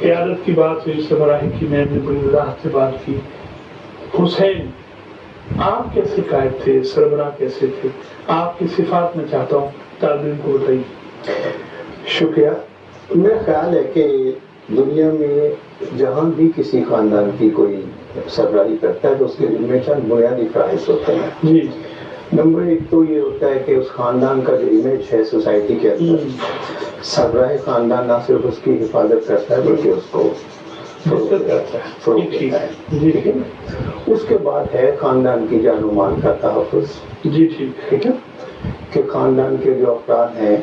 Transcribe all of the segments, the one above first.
قیادت کی بات ہوئی، سربراہی کی، میں نے بڑی وضاحت سے بات کی. حسین آپ کیسے قائد تھے، سربراہ کیسے تھے، آپ کی صفات میں چاہتا ہوں طالب علم کو بتائیے. شکریہ. میرا خیال ہے کہ دنیا میں جہاں بھی کسی خاندان کی کوئی سربراہی کرتا ہے تو اس کے دل میں چند بنیادی خواہش ہوتے ہیں. جی. نمبر ایک تو یہ ہوتا ہے کہ اس خاندان کا جو امیج ہے سوسائٹی کے اندر، سربراہ خاندان نہ صرف اس کی حفاظت کرتا ہے بلکہ اس کو فروغ دیتا ہے. ٹھیک ہے. اس کے بعد ہے خاندان کی جان و مال کا تحفظ. جی ٹھیک ہے کہ خاندان کے جو افراد ہیں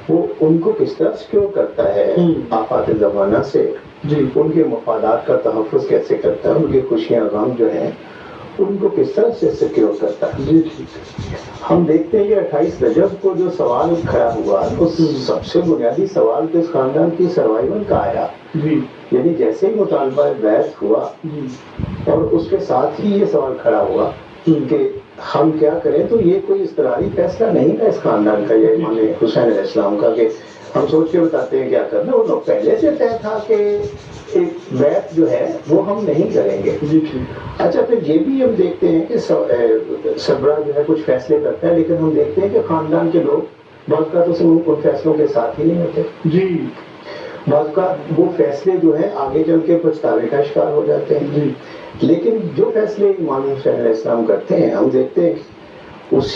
وہ ان کو کس طرح سیکیور کرتا ہے آفات زمانہ سے. جی. ان کے مفادات کا تحفظ کیسے کرتا ہے، ان کی خوشیاں غم جو ہیں ان کو کس طرح سے سیکیور کرتا ہے. جی ٹھیک. ہم دیکھتے ہیں کہ 28 رجب کو جو سوال کھڑا ہوا اس سب سے بنیادی سوال تو اس خاندان کی سروائیول کا آیا. جی. یعنی جیسے ہی مطالبہ بیعت ہوا اور اس کے ساتھ ہی یہ سوال کھڑا ہوا کہ ہم کیا کریں، تو یہ کوئی اضطراری فیصلہ نہیں تھا اس خاندان کا، یہ امام حسین علیہ السلام کا کہ ہم سوچ کے بتاتے ہیں کیا کرنا. وہ لوگ پہلے سے طے تھا کہ ایک بیعت جو ہے وہ ہم نہیں کریں گے. اچھا، پھر یہ بھی ہم دیکھتے ہیں کہ سربراہ جو ہے کچھ فیصلے کرتا ہے لیکن ہم دیکھتے ہیں کہ خاندان کے لوگ بعض کا تو ان فیصلوں کے ساتھ ہی نہیں ہوتے. جی. بعض کا وہ فیصلے جو ہیں آگے چل کے پچھتاوے کا شکار ہو جاتے ہیں. جی. لیکن جو فیصلے امام حسین علیہ السلام کرتے ہیں ہم دیکھتے ہیں اس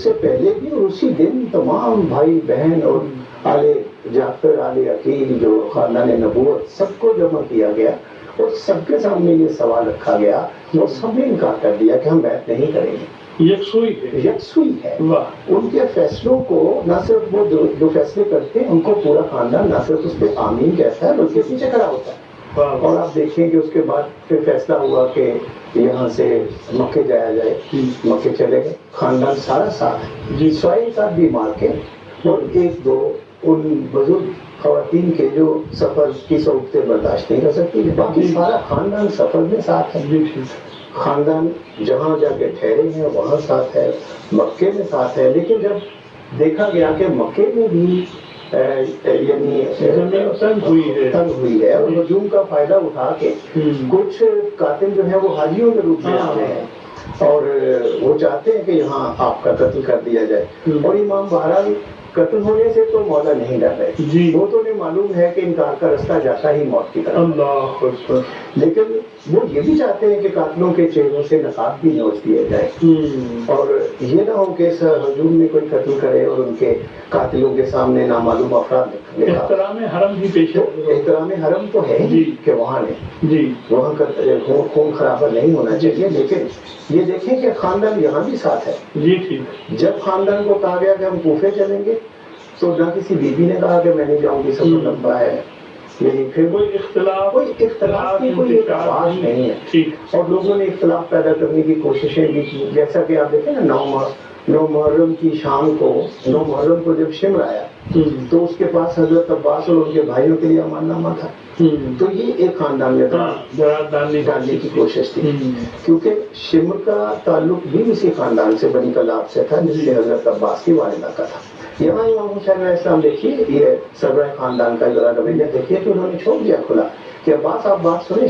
سے پہلے بھی اور اسی دن تمام بھائی بہن اور آل جعفر، آل عقیل، جو خاندان نبوت، سب کو جمع کیا گیا اور سب کے سامنے یہ سوال رکھا گیا اور سب نے انکار کر دیا کہ ہم بیعت نہیں کریں گے. یکسوئی ہے. ان کے فیصلوں کو نہ صرف وہ جو فیصلے کرتے ہیں ان کو پورا خاندان نہ صرف اس پہ آمین کہتا ہے بلکہ پیچھے کھڑا ہوتا ہے. اور آپ دیکھیں کہ اس کے بعد پھر فیصلہ ہوا کہ یہاں سے مکے جایا جائے. مکے چلے گئے، خاندان سارا ساتھ، سوائے کا بھی مار کے اور ایک دو ان بزرگ خواتین کے جو سفر کی صعوبتیں برداشت نہیں کر سکتی، باقی سارا خاندان سفر میں ساتھ ہے. خاندان جہاں جا کے ٹھہرے ہیں وہاں ساتھ ہے، مکے میں ساتھ ہے. لیکن جب دیکھا گیا کہ مکے میں بھی یعنی تنگ ہوئی ہے اور ہجوم کا فائدہ اٹھا کے کچھ قاتل جو ہیں وہ حاجیوں کے روپ میں آ رہے ہیں اور وہ چاہتے ہیں کہ یہاں آپ کا قتل کر دیا جائے. اور امام بہرحال قتل ہونے سے تو مولا نہیں ڈر رہے. وہ تو انہیں معلوم ہے کہ انکار کا رستہ جاتا ہی موت کی طرف. اللہ اکبر. لیکن وہ یہ بھی چاہتے ہیں کہ قاتلوں کے چہروں سے نقاب بھی نوچ دیا جائے اور یہ نہ ہو کہ اس ہجوم میں کوئی قتل کرے اور ان کے قاتلوں کے سامنے نامعلوم افراد احترام حرم بھی پیش ہے. احترام حرم تو ہے ہی کہ وہاں وہاں خون خرابہ نہیں ہونا چاہیے. لیکن یہ دیکھیں کہ خاندان یہاں بھی ساتھ ہے. جب خاندان کو کہا گیا کہ ہم کوفے چلیں گے تو نہ کسی بیوی نے کہا کہ میں نہیں جاؤں گی، سفر لمبا ہے. یعنی پھر کوئی اختلاف کی کوئی آواز نہیں ہے اور لوگوں نے اختلاف پیدا کرنے کی کوششیں بھی کی. جیسا کہ آپ دیکھیں نا 9 محرم کی شام کو، 9 محرم کو جب شمر آیا تو اس کے پاس حضرت عباس اور ان کے بھائیوں کے لیے امان نامہ تھا. تو یہ ایک خاندان میں ڈالنے کی کوشش تھی کیونکہ شمر کا تعلق بھی اسی خاندان سے، بنی کلاب سے تھا جس سے حضرت عباس کی والدہ کا تھا. یہاں امام حسین علیہ السلام دیکھیے یہ سربراہ خاندان کا ذرا رویہ دیکھیے کہ انہوں نے چھوڑ دیا کھلا کہ عباس آپ بات سنیں.